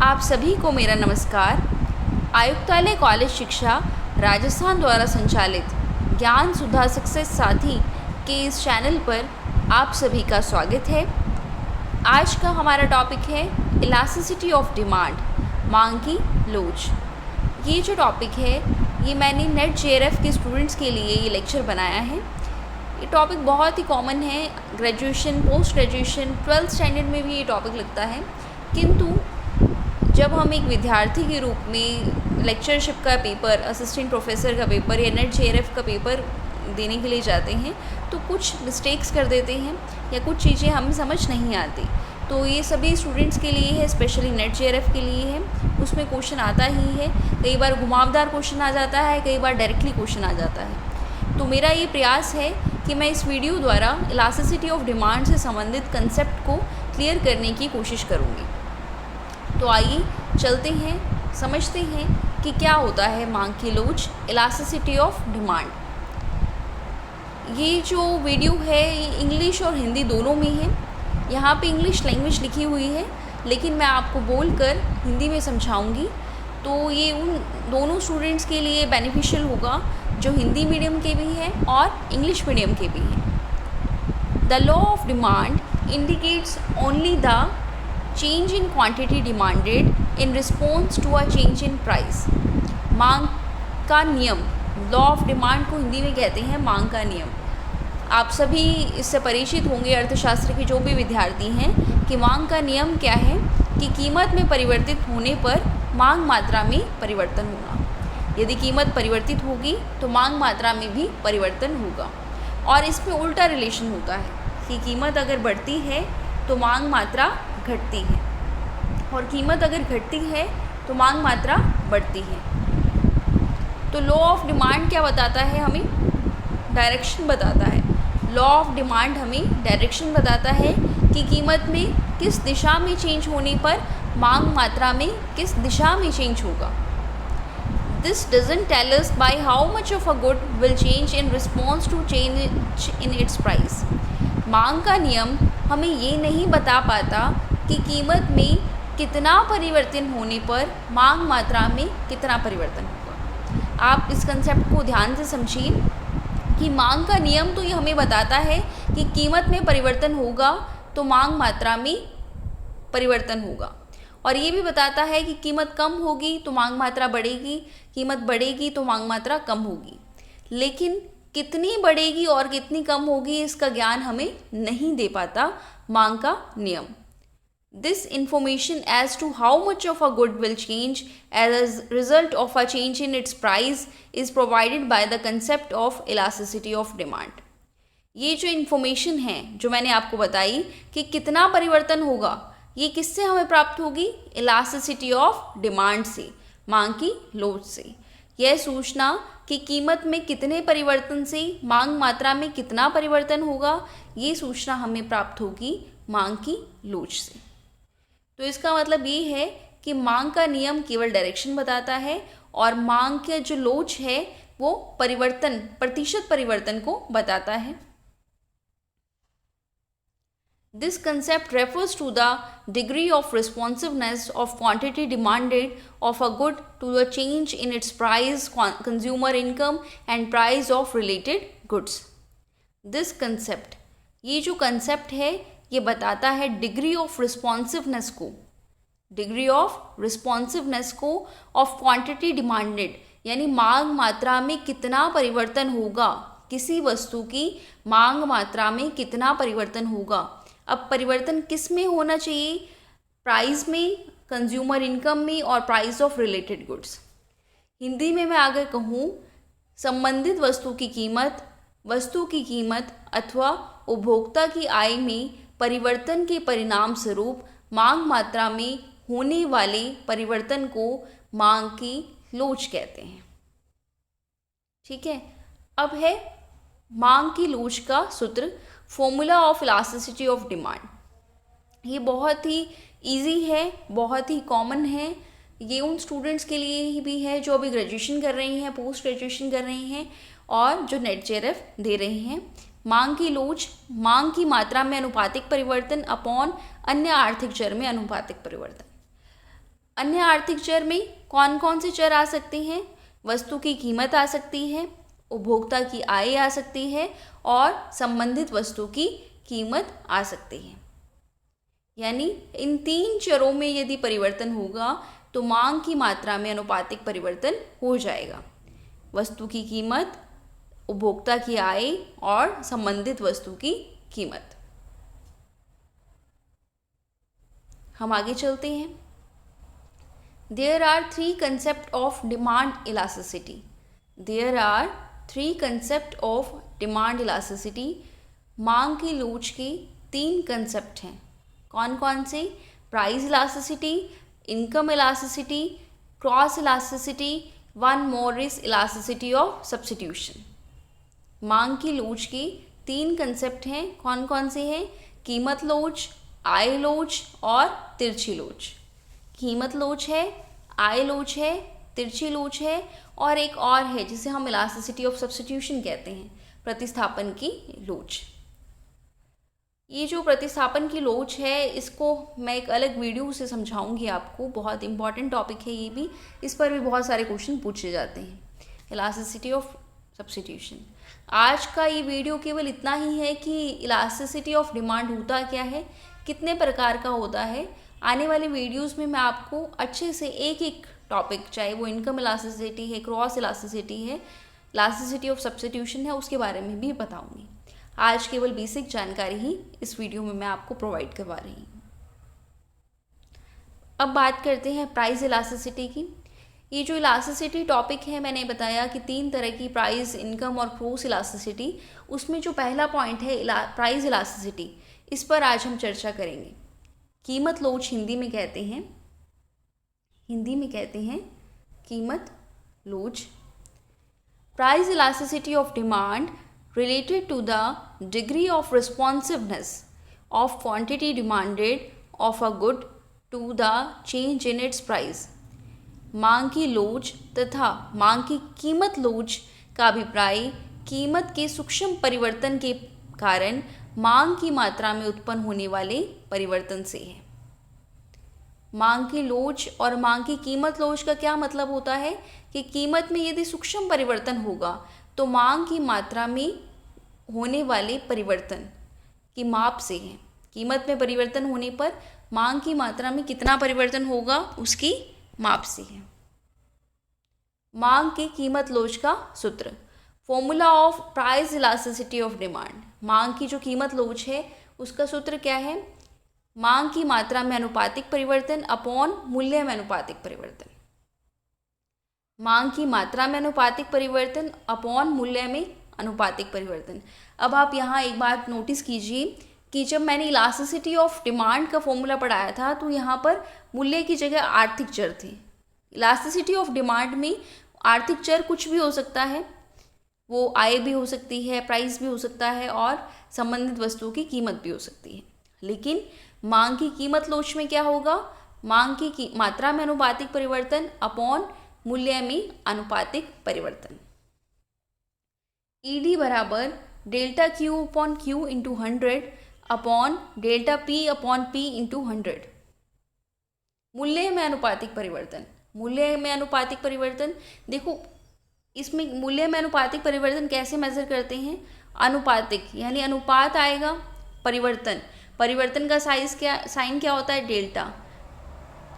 आप सभी को मेरा नमस्कार। आयुक्तालय कॉलेज शिक्षा राजस्थान द्वारा संचालित ज्ञान सुधा सक्सेस साथी के इस चैनल पर आप सभी का स्वागत है। आज का हमारा टॉपिक है इलास्टिसिटी ऑफ डिमांड, मांग की लोच। ये जो टॉपिक है ये मैंने नेट जेआरएफ के स्टूडेंट्स के लिए ये लेक्चर बनाया है। ये टॉपिक बहुत ही कॉमन है, graduation, post graduation, 12th standard में भी ये टॉपिक लगता है। किंतु जब हम एक विद्यार्थी के रूप में लेक्चरशिप का पेपर, असिस्टेंट प्रोफेसर का पेपर या नेट जेआरएफ का पेपर देने के लिए जाते हैं तो कुछ मिस्टेक्स कर देते हैं या कुछ चीज़ें हमें समझ नहीं आती। तो ये सभी स्टूडेंट्स के लिए है, स्पेशली नेट जेआरएफ के लिए है। उसमें क्वेश्चन आता ही है, कई बार घुमावदार क्वेश्चन आ जाता है, कई बार डायरेक्टली क्वेश्चन आ जाता है। तो मेरा ये प्रयास है कि मैं इस वीडियो द्वारा इलास्टिसिटी ऑफ डिमांड से संबंधित कंसेप्ट को क्लियर करने की कोशिश करूँगी। तो आइए चलते हैं, समझते हैं कि क्या होता है मांग की लोच, इलास्टिसिटी ऑफ डिमांड। ये जो वीडियो है ये इंग्लिश और हिंदी दोनों में है। यहाँ पे इंग्लिश लैंग्वेज लिखी हुई है, लेकिन मैं आपको बोलकर हिंदी में समझाऊंगी। तो ये उन दोनों स्टूडेंट्स के लिए बेनिफिशियल होगा जो हिंदी मीडियम के भी हैं और इंग्लिश मीडियम के भी हैं। The law of demand indicates only the change in quantity demanded in response to a change in price। मांग का नियम, लॉ ऑफ डिमांड को हिंदी में कहते हैं मांग का नियम। आप सभी इससे परिचित होंगे, अर्थशास्त्र के जो भी विद्यार्थी हैं, कि मांग का नियम क्या है कि कीमत में परिवर्तित होने पर मांग मात्रा में परिवर्तन होगा। यदि कीमत परिवर्तित होगी तो मांग मात्रा में भी परिवर्तन होगा। और इसमें उल्टा रिलेशन होता है कि कीमत अगर बढ़ती है तो मांग मात्रा घटती है, और कीमत अगर घटती है तो मांग मात्रा बढ़ती है। तो लॉ ऑफ डिमांड क्या बताता है? हमें डायरेक्शन बताता है। लॉ ऑफ डिमांड हमें डायरेक्शन बताता है कि कीमत में किस दिशा में चेंज होने पर मांग मात्रा में किस दिशा में चेंज होगा। This doesn't tell us by how much of a good will change in response to change in its price. मांग का नियम हमें ये नहीं बता पाता कि कीमत में कितना परिवर्तन होने पर मांग मात्रा में कितना परिवर्तन होगा। आप इस कंसेप्ट को ध्यान से समझिए कि मांग का नियम तो ये हमें बताता है कि कीमत में परिवर्तन होगा तो मांग मात्रा में परिवर्तन होगा, और ये भी बताता है कि कीमत कम होगी तो मांग मात्रा बढ़ेगी, कीमत बढ़ेगी तो मांग मात्रा कम होगी। लेकिन कितनी बढ़ेगी और कितनी कम होगी इसका ज्ञान हमें नहीं दे पाता मांग का नियम। This information as to how much of a good will change as a result of a change in its price is provided by the concept of elasticity of demand। ये जो इन्फॉर्मेशन है जो मैंने आपको बताई कि कितना परिवर्तन होगा, ये किससे हमें प्राप्त होगी? इलास्टिसिटी ऑफ डिमांड से, मांग की लोच से। यह सूचना कि कीमत में कितने परिवर्तन से मांग मात्रा में कितना परिवर्तन होगा, ये सूचना हमें प्राप्त होगी मांग की लोच से। तो इसका मतलब ये है कि मांग का नियम केवल डायरेक्शन बताता है और मांग का जो लोच है वो परिवर्तन, प्रतिशत परिवर्तन को बताता है। This concept refers to the degree of responsiveness of quantity demanded of a good to the change in its price, consumer income and price of related goods। This concept, ये जो concept है ये बताता है डिग्री ऑफ रिस्पॉन्सिवनेस को, degree of responsiveness को of quantity demanded, यानी मांग मात्रा में कितना परिवर्तन होगा, किसी वस्तु की मांग मात्रा में कितना परिवर्तन होगा। अब परिवर्तन किस में होना चाहिए? प्राइस में, कंज्यूमर इनकम में और price of related goods. Hindi में मैं अगर कहूँ, संबंधित वस्तु की कीमत अथवा उपभोक्ता की आय में परिवर्तन के परिणाम स्वरूप मांग मात्रा में होने वाले परिवर्तन को मांग की लोच कहते हैं। ठीक है, अब है मांग की लोच का सूत्र, formula of elasticity of demand. ये बहुत ही इजी है, बहुत ही कॉमन है। ये उन स्टूडेंट्स के लिए ही भी है जो अभी ग्रेजुएशन कर रही हैं, पोस्ट ग्रेजुएशन कर रही हैं और जो नेट जेआरएफ दे रही हैं। मांग की लोच, मांग की मात्रा में अनुपातिक परिवर्तन अपॉन अन्य आर्थिक चर में अनुपातिक परिवर्तन। अन्य आर्थिक चर में कौन कौन से चर आ सकते हैं? वस्तु की कीमत आ सकती है, उपभोक्ता की आय आ सकती है और संबंधित वस्तु की कीमत आ सकती है। यानी इन 3 चरों में यदि परिवर्तन होगा तो मांग की मात्रा में अनुपातिक परिवर्तन हो जाएगा। वस्तु की कीमत, उपभोक्ता की आय और संबंधित वस्तु की कीमत। हम आगे चलते हैं। There are 3 concepts of demand elasticity. There are 3 concepts of demand elasticity. मांग की लोच के 3 कंसेप्ट हैं। कौन कौन से? Price elasticity, income elasticity, cross elasticity, one more is elasticity of substitution. मांग की लोच के 3 कंसेप्ट हैं। कौन कौन से हैं? कीमत लोच, आय लोच और तिरछी लोच। कीमत लोच है, आय लोच है, तिरछी लोच है और एक और है जिसे हम इलास्टिसिटी ऑफ सब्स्टिट्यूशन कहते हैं, प्रतिस्थापन की लोच। ये जो प्रतिस्थापन की लोच है इसको मैं एक अलग वीडियो से समझाऊंगी आपको, बहुत इंपॉर्टेंट टॉपिक है ये भी, इस पर भी बहुत सारे क्वेश्चन पूछे जाते हैं, इलास्टिसिटी ऑफ सब्स्टिट्यूशन। आज का ये वीडियो केवल इतना ही है कि इलास्टिसिटी ऑफ डिमांड होता क्या है, कितने प्रकार का होता है। आने वाले वीडियोस में मैं आपको अच्छे से एक एक टॉपिक, चाहे वो इनकम इलास्टिसिटी है, क्रॉस इलास्टिसिटी है, इलास्टिसिटी ऑफ सब्स्टिट्यूशन है, उसके बारे में भी बताऊंगी। आज केवल बेसिक जानकारी ही इस वीडियो में मैं आपको प्रोवाइड करवा रही हूँ। अब बात करते हैं प्राइस इलास्टिसिटी की। ये जो इलास्टिसिटी टॉपिक है, मैंने बताया कि 3 तरह की प्राइस, इनकम और क्रॉस इलास्टिसिटी, उसमें जो पहला पॉइंट है प्राइस इलास्टिसिटी, इस पर आज हम चर्चा करेंगे। कीमत लोच हिंदी में कहते हैं कीमत लोच। Price elasticity of demand related to the degree of responsiveness of quantity demanded of a good to the change in its price। मांग की लोच तथा मांग की कीमत लोच का अभिप्राय कीमत के सूक्ष्म परिवर्तन के कारण मांग की मात्रा में उत्पन्न होने वाले परिवर्तन से है। मांग की लोच और मांग की कीमत लोच का क्या मतलब होता है कि कीमत में यदि सूक्ष्म परिवर्तन होगा तो मांग की मात्रा में होने वाले परिवर्तन की माप से है। कीमत में परिवर्तन होने पर मांग की मात्रा में कितना परिवर्तन होगा उसकी माप से है। मांग की कीमत लोच का सूत्र, formula of price elasticity of demand. मांग की जो कीमत लोच है उसका सूत्र क्या है? मांग की मात्रा में अनुपातिक परिवर्तन अपॉन मूल्य में अनुपातिक परिवर्तन। मांग की मात्रा में अनुपातिक परिवर्तन अपॉन मूल्य में अनुपातिक परिवर्तन। अब आप यहाँ एक बात नोटिस कीजिए कि जब मैंने इलास्टिसिटी ऑफ डिमांड का फॉर्मूला पढ़ाया था तो यहाँ पर मूल्य की जगह आर्थिक चर थे। इलास्टिसिटी ऑफ डिमांड में आर्थिक चर कुछ भी हो सकता है, वो आय भी हो सकती है, प्राइस भी हो सकता है और संबंधित वस्तुओं की कीमत भी हो सकती है। लेकिन मांग की कीमत लोच में क्या होगा? मांग की मात्रा में अनुपातिक परिवर्तन अपॉन मूल्य में अनुपातिक परिवर्तन। ED बराबर delta Q upon Q into 100 upon delta P upon P into 100। मूल्य में अनुपातिक परिवर्तन, मूल्य में अनुपातिक परिवर्तन, देखो इसमें मूल्य में अनुपातिक परिवर्तन कैसे मेजर करते हैं? अनुपातिक यानी अनुपात आएगा, परिवर्तन, परिवर्तन का साइन क्या होता है?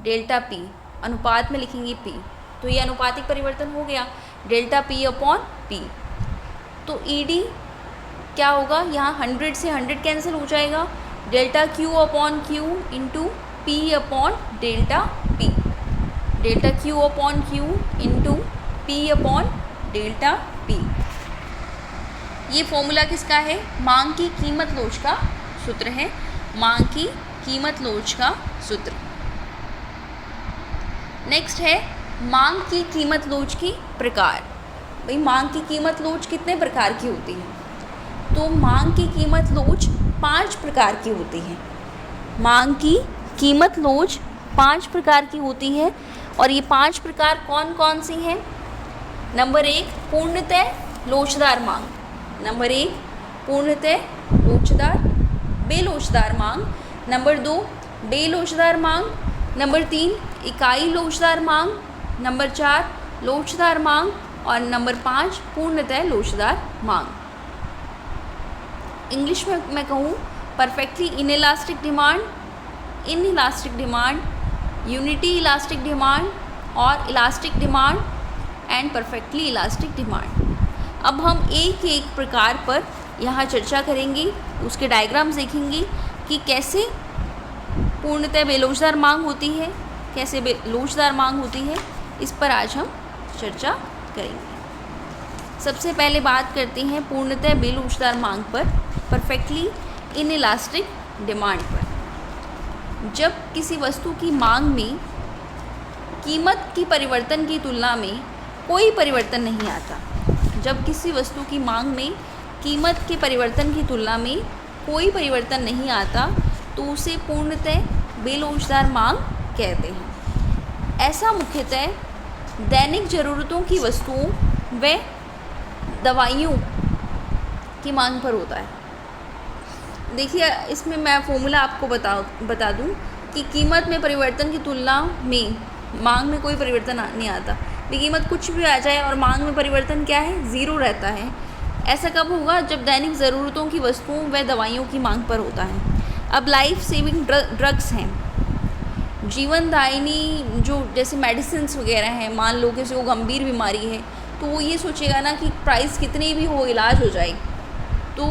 डेल्टा P, अनुपात में लिखेंगे P, तो ये अनुपातिक परिवर्तन हो गया, डेल्टा P अपॉन P। तो ED क्या होगा? यहाँ 100 से 100 कैंसिल हो जाएगा, delta Q upon Q into P upon delta P, delta Q upon Q into P upon delta P। ये फॉर्मूला किसका है? मांग की कीमत लोच का सूत्र है, मांग की कीमत लोच का सूत्र। नेक्स्ट है मांग की कीमत लोच की प्रकार। भाई मांग की कीमत लोच कितने प्रकार की होती है? तो मांग की कीमत लोच 5 प्रकार की होती है। मांग की कीमत लोच 5 प्रकार की होती है और ये 5 प्रकार कौन कौन सी हैं? नंबर 1 पूर्णतः लोचदार मांग, नंबर 1 पूर्णतः लोचदार बेलोचदार मांग, नंबर 2 बेलोचदार मांग, नंबर 3 इकाई लोचदार मांग, नंबर 4 लोचदार मांग और नंबर 5 पूर्णतः लोचदार मांग। इंग्लिश में मैं कहूँ perfectly inelastic demand, inelastic demand, unity elastic demand और elastic demand and perfectly elastic demand. अब हम एक एक प्रकार पर यहाँ चर्चा करेंगे, उसके डायग्राम्स देखेंगे कि कैसे पूर्णतः बेलोचदार मांग होती है, कैसे लोचदार मांग होती है, इस पर आज हम चर्चा करेंगे। सबसे पहले बात करते हैं पूर्णतः बेलोचदार मांग पर, परफेक्टली इनइलास्टिक डिमांड पर। जब किसी वस्तु की मांग में कीमत की परिवर्तन की तुलना में कोई परिवर्तन नहीं आता, जब किसी वस्तु की मांग में कीमत के परिवर्तन की तुलना में कोई परिवर्तन नहीं आता तो उसे पूर्णतः बेलोचदार मांग कहते हैं। ऐसा मुख्यतः दैनिक ज़रूरतों की वस्तुओं व दवाइयों की मांग पर होता है। देखिए, इसमें मैं फॉर्मूला आपको बता दूं कि कीमत में परिवर्तन की तुलना में मांग में कोई परिवर्तन नहीं आता। कीमत कुछ भी आ जाए और मांग में परिवर्तन क्या है, ज़ीरो रहता है। ऐसा कब होगा, जब दैनिक ज़रूरतों की वस्तुओं व दवाइयों की मांग पर होता है। अब लाइफ सेविंग ड्रग्स हैं, जीवनदायिनी जो जैसे मेडिसिन्स वगैरह हैं, मान लो किसी को गंभीर बीमारी है तो वो ये सोचेगा ना कि प्राइस कितनी भी हो इलाज हो जाए, तो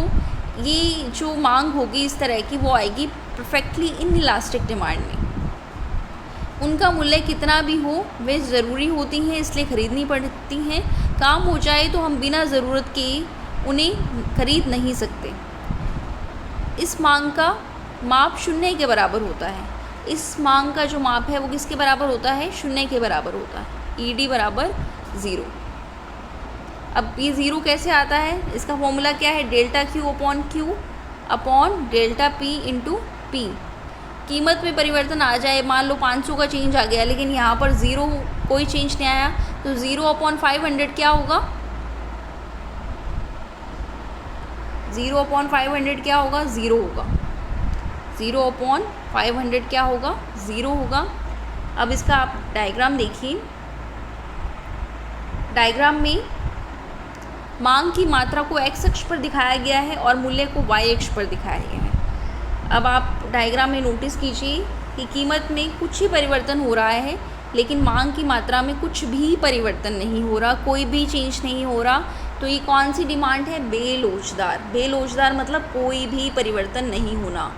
ये जो मांग होगी इस तरह की वो आएगी परफेक्टली इनइलास्टिक डिमांड में। उनका मूल्य कितना भी हो वे ज़रूरी होती हैं, इसलिए ख़रीदनी पड़ती हैं। काम हो जाए तो हम बिना ज़रूरत के उन्हें खरीद नहीं सकते। इस मांग का माप शून्य के बराबर होता है। इस मांग का जो माप है वो किसके बराबर होता है, शून्य के बराबर होता है। ED बराबर 0। अब ये 0 कैसे आता है, इसका फॉर्मूला क्या है, delta Q upon Q upon delta P into P। कीमत में परिवर्तन आ जाए, मान लो 500 का चेंज आ गया लेकिन यहाँ पर 0 कोई चेंज नहीं आया, तो 0 अपॉन 500 क्या होगा, 0 अपॉन 500 क्या होगा, 0 होगा। 0 अपॉन 500 क्या होगा, 0 होगा। अब इसका आप डायग्राम देखिए। डायग्राम में मांग की मात्रा को x अक्ष पर दिखाया गया है और मूल्य को y अक्ष पर दिखाया गया है। अब आप डायग्राम में नोटिस कीजिए कि कीमत में कुछ ही परिवर्तन हो रहा है लेकिन मांग की मात्रा में कुछ भी परिवर्तन नहीं हो रहा, कोई भी चेंज नहीं हो रहा। तो ये कौन सी डिमांड है, बेलोचदार। बेलोचदार मतलब कोई भी परिवर्तन नहीं होना।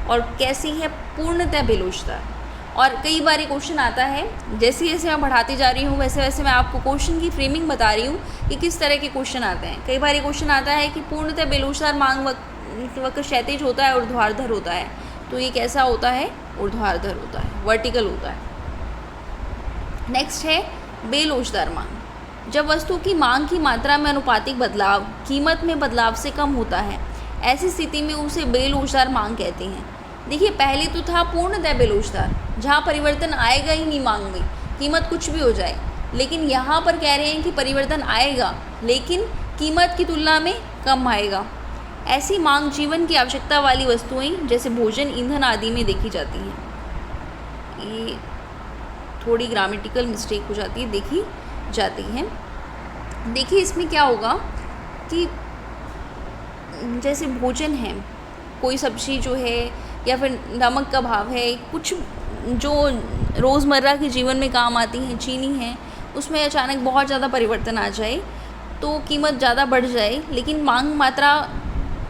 और कैसी है, पूर्णतः बेलोचदार। और कई बार ये क्वेश्चन आता है, जैसे जैसे मैं बढ़ाती जा रही हूँ वैसे वैसे मैं आपको क्वेश्चन की फ्रेमिंग बता रही हूँ कि किस तरह के क्वेश्चन आते हैं। कई बार ये क्वेश्चन आता है कि पूर्णतः बेलोचदार मांग वक्र क्षैतिज होता है, ऊर्ध्वाधर होता है। तो ये कैसा होता है, ऊर्ध्वाधर होता है, वर्टिकल होता है। नेक्स्ट है बेलोचदार मांग। जब वस्तु की मांग की मात्रा में अनुपातिक बदलाव कीमत में बदलाव से कम होता है, ऐसी स्थिति में उसे बेलोचदार मांग कहते हैं। देखिए, पहले तो था पूर्णतः बेलोचदार, जहाँ परिवर्तन आएगा ही नहीं मांग में, कीमत कुछ भी हो जाए। लेकिन यहाँ पर कह रहे हैं कि परिवर्तन आएगा लेकिन कीमत की तुलना में कम आएगा। ऐसी मांग जीवन की आवश्यकता वाली वस्तुएं जैसे भोजन, ईंधन आदि में देखी जाती हैं। ये थोड़ी ग्रामेटिकल मिस्टेक हो जाती है, देखी जाती हैं। देखिए, इसमें क्या होगा कि जैसे भोजन है, कोई सब्ज़ी जो है या फिर नमक का भाव है, कुछ जो रोज़मर्रा के जीवन में काम आती हैं, चीनी है, उसमें अचानक बहुत ज़्यादा परिवर्तन आ जाए तो कीमत ज़्यादा बढ़ जाए। लेकिन मांग मात्रा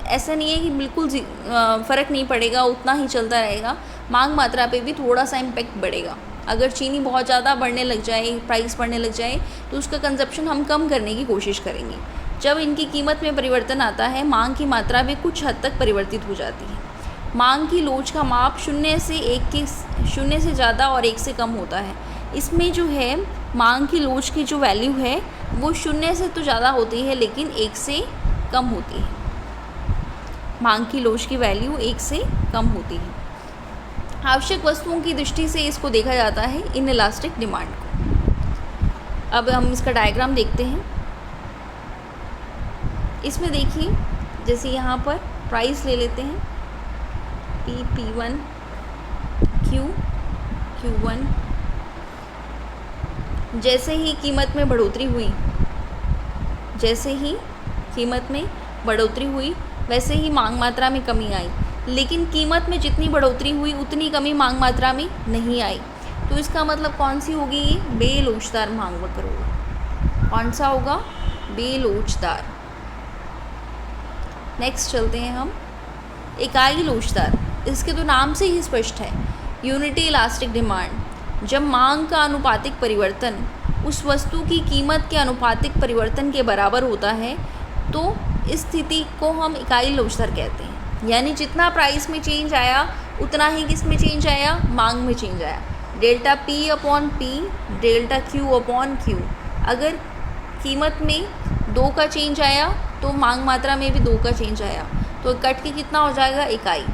ऐसा नहीं है कि बिल्कुल फ़र्क नहीं पड़ेगा, उतना ही चलता रहेगा। मांग मात्रा पे भी थोड़ा सा इम्पेक्ट बढ़ेगा। अगर चीनी बहुत ज़्यादा बढ़ने लग जाए, प्राइस बढ़ने लग जाए, तो उसका कंजप्शन हम कम करने की कोशिश करेंगे। जब इनकी कीमत में परिवर्तन आता है, मांग की मात्रा भी कुछ हद तक परिवर्तित हो जाती है। मांग की लोच का माप 0 से ज़्यादा और 1 से कम होता है। इसमें जो है मांग की लोच की जो वैल्यू है वो 0 से तो ज़्यादा होती है लेकिन 1 से कम होती है। मांग की लोच की वैल्यू 1 से कम होती है। आवश्यक वस्तुओं की दृष्टि से इसको देखा जाता है इनइलास्टिक डिमांड को। अब हम इसका डायग्राम देखते हैं। इसमें देखिए, जैसे यहाँ पर प्राइस ले लेते हैं, P1 Q Q1। जैसे ही कीमत में बढ़ोतरी हुई, जैसे ही कीमत में बढ़ोतरी हुई वैसे ही मांग मात्रा में कमी आई, लेकिन कीमत में जितनी बढ़ोतरी हुई उतनी कमी मांग मात्रा में नहीं आई। तो इसका मतलब कौन सी होगी? ये बेलोचदार मांग वक्र होगा। कौन सा होगा? बेलोचदार। नेक्स्ट चलते हैं हम इकाई लोचदार। इसके तो नाम से ही स्पष्ट है, यूनिटी इलास्टिक डिमांड। जब मांग का अनुपातिक परिवर्तन उस वस्तु की कीमत के अनुपातिक परिवर्तन के बराबर होता है तो इस स्थिति को हम इकाई लोचदार कहते हैं। यानी जितना प्राइस में चेंज आया उतना ही किस में चेंज आया? मांग में चेंज आया। Delta P upon P, delta Q upon Q। अगर कीमत में 2 का चेंज आया तो मांग मात्रा में भी 2 का चेंज आया, तो कट के कितना हो जाएगा? इकाई।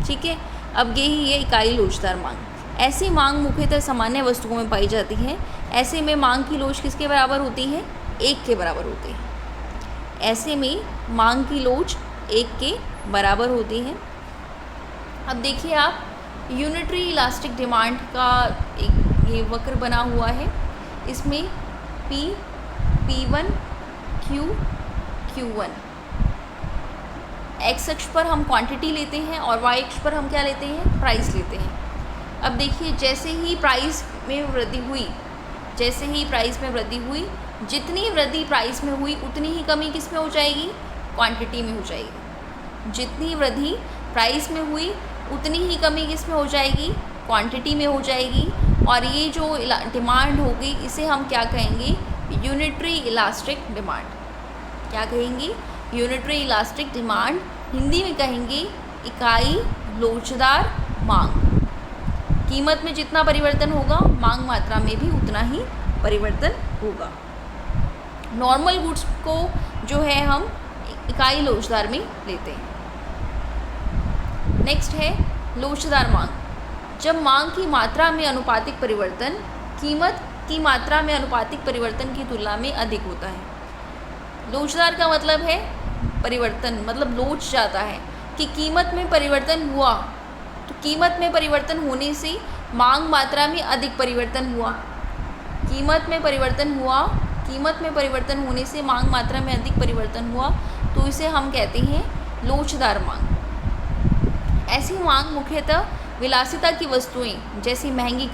ठीक है, अब यही है इकाई लोचदार मांग। ऐसी मांग मुख्यतः सामान्य वस्तुओं में पाई जाती है। ऐसे में मांग की लोच किसके बराबर होती है? 1 के बराबर होती है। ऐसे में मांग की लोच 1 के बराबर होती है। अब देखिए आप, यूनिटरी इलास्टिक डिमांड का एक ये वक्र बना हुआ है। इसमें P, P1, Q, Q1। X अक्ष पर हम क्वांटिटी लेते हैं और वाई अक्ष पर हम क्या लेते हैं? प्राइस लेते हैं। अब देखिए, जैसे ही प्राइस में वृद्धि हुई, जैसे ही प्राइस में वृद्धि हुई, जितनी वृद्धि प्राइस में हुई उतनी ही कमी किस में हो जाएगी? क्वांटिटी में हो जाएगी। जितनी वृद्धि प्राइस में हुई उतनी ही कमी किस में हो जाएगी? क्वांटिटी में हो जाएगी। और ये जो डिमांड होगी इसे हम क्या कहेंगे? Unitary elastic demand. क्या कहेंगे? Unitary elastic demand. हिंदी में कहेंगे इकाई लोचदार मांग। कीमत में जितना परिवर्तन होगा मांग मात्रा में भी उतना ही परिवर्तन होगा। नॉर्मल गुड्स को जो है हम इकाई लोचदार में लेते हैं। नेक्स्ट है लोचदार मांग। जब मांग की मात्रा में अनुपातिक परिवर्तन कीमत की मात्रा में अनुपातिक परिवर्तन की तुलना में अधिक होता है। लोचदार का मतलब है परिवर्तन, मतलब लोच जाता है कि कीमत में परिवर्तन हुआ तो कीमत में परिवर्तन होने से मांग मात्रा में अधिक परिवर्तन हुआ। कीमत में परिवर्तन हुआ, कीमत में परिवर्तन होने से मांग मात्रा में अधिक परिवर्तन हुआ, तो इसे हम कहते हैं लोचदार मांग। ऐसी मांग मुख्यतः विलासिता की वस्तुएं जैसी महंगी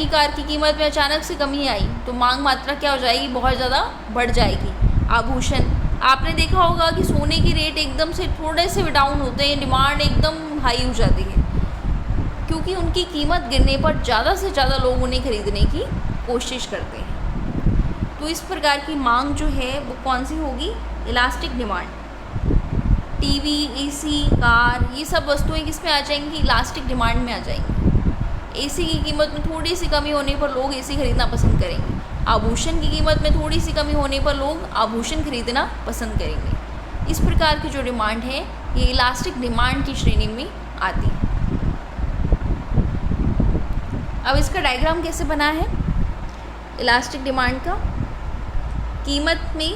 कार की कीमत में अचानक से कमी आई तो मांग मात्रा क्या हो जाएगी? बहुत ज़्यादा बढ़ जाएगी। आभूषण, आपने देखा होगा कि सोने की रेट एकदम से थोड़े से डाउन होते हैं, डिमांड एकदम हाई हो जाती है क्योंकि उनकी कीमत गिरने पर ज़्यादा से ज़्यादा लोग उन्हें खरीदने की कोशिश करते हैं। तो इस प्रकार की मांग जो है वो कौन सी होगी? Elastic demand. TV, AC, car, ये सब वस्तुएं किस में आ जाएंगी? इलास्टिक डिमांड में आ जाएंगी। एसी की कीमत में थोड़ी सी कमी होने पर लोग एसी खरीदना पसंद करेंगे। आभूषण की कीमत में थोड़ी सी कमी होने पर लोग आभूषण खरीदना पसंद करेंगे। इस प्रकार की जो डिमांड है ये इलास्टिक डिमांड की श्रेणी में आती है। अब इसका डायग्राम कैसे बना है इलास्टिक डिमांड का? कीमत में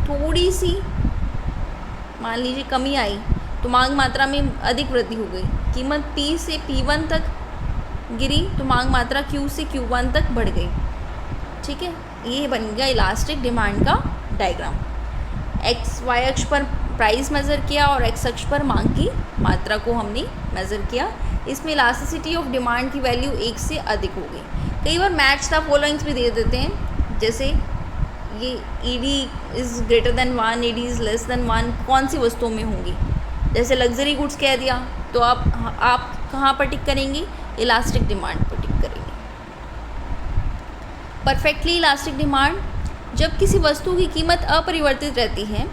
थोड़ी सी मान लीजिए कमी आई तो मांग मात्रा में अधिक वृद्धि हो गई। कीमत P से P1 तक गिरी तो मांग मात्रा Q से Q1 तक बढ़ गई। ठीक है, ये बन गया इलास्टिक डिमांड का डायग्राम। एक्स वाई अक्ष पर प्राइस मेज़र किया और एक्स अक्ष पर मांग की मात्रा को हमने मेज़र किया। इसमें इलास्टिसिटी ऑफ डिमांड की वैल्यू 1 से अधिक हो गई। कई बार मैच द फॉलोइंग्स भी दे देते हैं, जैसे ये ED is greater than 1, ED is less than 1 कौन सी वस्तुओं में होंगी। जैसे लग्जरी गुड्स कह दिया तो आप कहाँ पर टिक करेंगे? इलास्टिक डिमांड पर टिक करेंगे। परफेक्टली इलास्टिक डिमांड, जब किसी वस्तु की कीमत अपरिवर्तित रहती है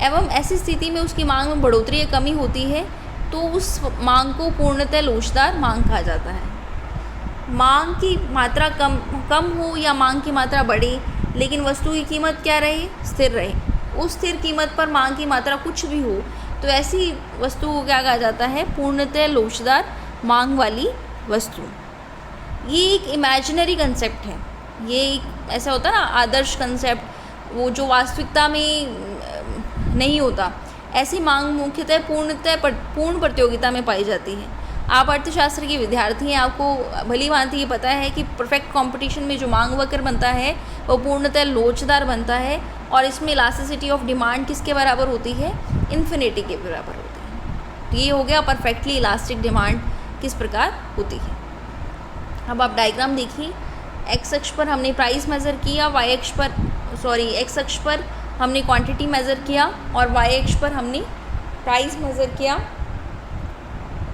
एवं ऐसी स्थिति में उसकी मांग में बढ़ोतरी या कमी होती है तो उस मांग को पूर्णतः लोचदार मांग कहा जाता है। मांग की मात्रा कम हो या मांग की मात्रा बढ़े लेकिन वस्तु की कीमत क्या रहे? स्थिर रहे। उस स्थिर कीमत पर मांग की मात्रा कुछ भी हो तो ऐसी वस्तु को क्या कहा जाता है? पूर्णतः लोचदार मांग वाली वस्तु। ये एक इमेजिनरी कंसेप्ट है, ये एक ऐसा होता है ना आदर्श कंसेप्ट, वो जो वास्तविकता में नहीं होता। ऐसी मांग मुख्यतः पूर्ण प्रतियोगिता में पाई जाती है। आप अर्थशास्त्र के विद्यार्थी हैं, आपको भली भांति ये पता है कि परफेक्ट कंपटीशन में जो मांग वक्र बनता है वो पूर्णतः लोचदार बनता है और इसमें इलास्टिसिटी ऑफ डिमांड किसके बराबर होती है? इन्फिनिटी के बराबर होती है। तो ये हो गया परफेक्टली इलास्टिक डिमांड किस प्रकार होती है। अब आप डायग्राम देखिए, एक्स अक्ष पर हमने प्राइस मेज़र किया, एक्स अक्ष पर हमने क्वांटिटी मेज़र किया और वाई अक्ष पर हमने प्राइस मेज़र किया।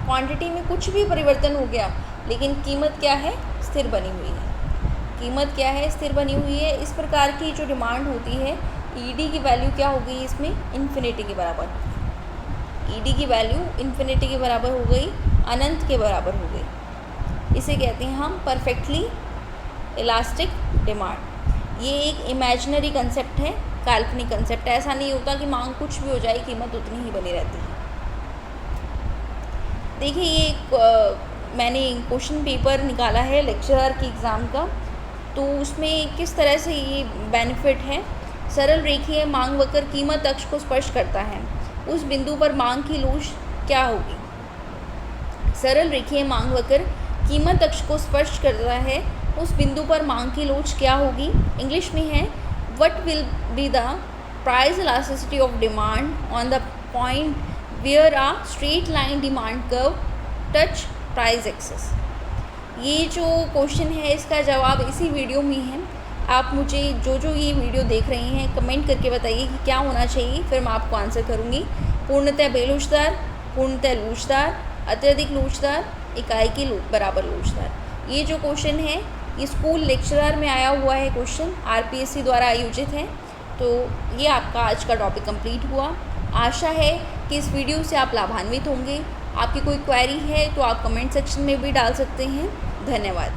क्वांटिटी में कुछ भी परिवर्तन हो गया लेकिन कीमत क्या है? स्थिर बनी हुई है। कीमत क्या है? स्थिर बनी हुई है। इस प्रकार की जो डिमांड होती है, ईडी की वैल्यू क्या हो गई इसमें? इन्फिनिटी के बराबर। ईडी की वैल्यू इन्फिनिटी के बराबर हो गई, अनंत के बराबर हो गई। इसे कहते हैं हम परफेक्टली इलास्टिक डिमांड। ये एक इमेजिनरी कंसेप्ट है, काल्पनिक कंसेप्ट है। ऐसा नहीं होता कि मांग कुछ भी हो जाए कीमत उतनी ही बनी रहती है। देखिए, ये एक मैंने क्वेश्चन पेपर निकाला है लेक्चरर की एग्ज़ाम का, तो उसमें किस तरह से ये बेनिफिट है। सरल रेखीय मांग वक्र कीमत अक्ष को स्पर्श करता है, उस बिंदु पर मांग की लोच क्या होगी? सरल रेखीय मांग वक्र कीमत अक्ष को स्पर्श करता है, उस बिंदु पर मांग की लोच क्या होगी? इंग्लिश में है what will be the price elasticity of demand on the point where a straight line demand curve touch price axes. ये जो क्वेश्चन है इसका जवाब इसी वीडियो में है। आप मुझे जो ये वीडियो देख रहे हैं कमेंट करके बताइए कि क्या होना चाहिए, फिर मैं आपको आंसर करूँगी। पूर्णतः बेलोचदार, पूर्णतः लोचदार, अत्यधिक लोचदार, इकाई के बराबर लोचदार। ये जो क्वेश्चन है ये स्कूल लेक्चरर में आया हुआ है क्वेश्चन, आरपीएससी द्वारा आयोजित है। तो ये आपका आज का टॉपिक कंप्लीट हुआ। आशा है कि इस वीडियो से आप लाभान्वित होंगे। आपकी कोई क्वेरी है तो आप कमेंट सेक्शन में भी डाल सकते हैं। धन्यवाद।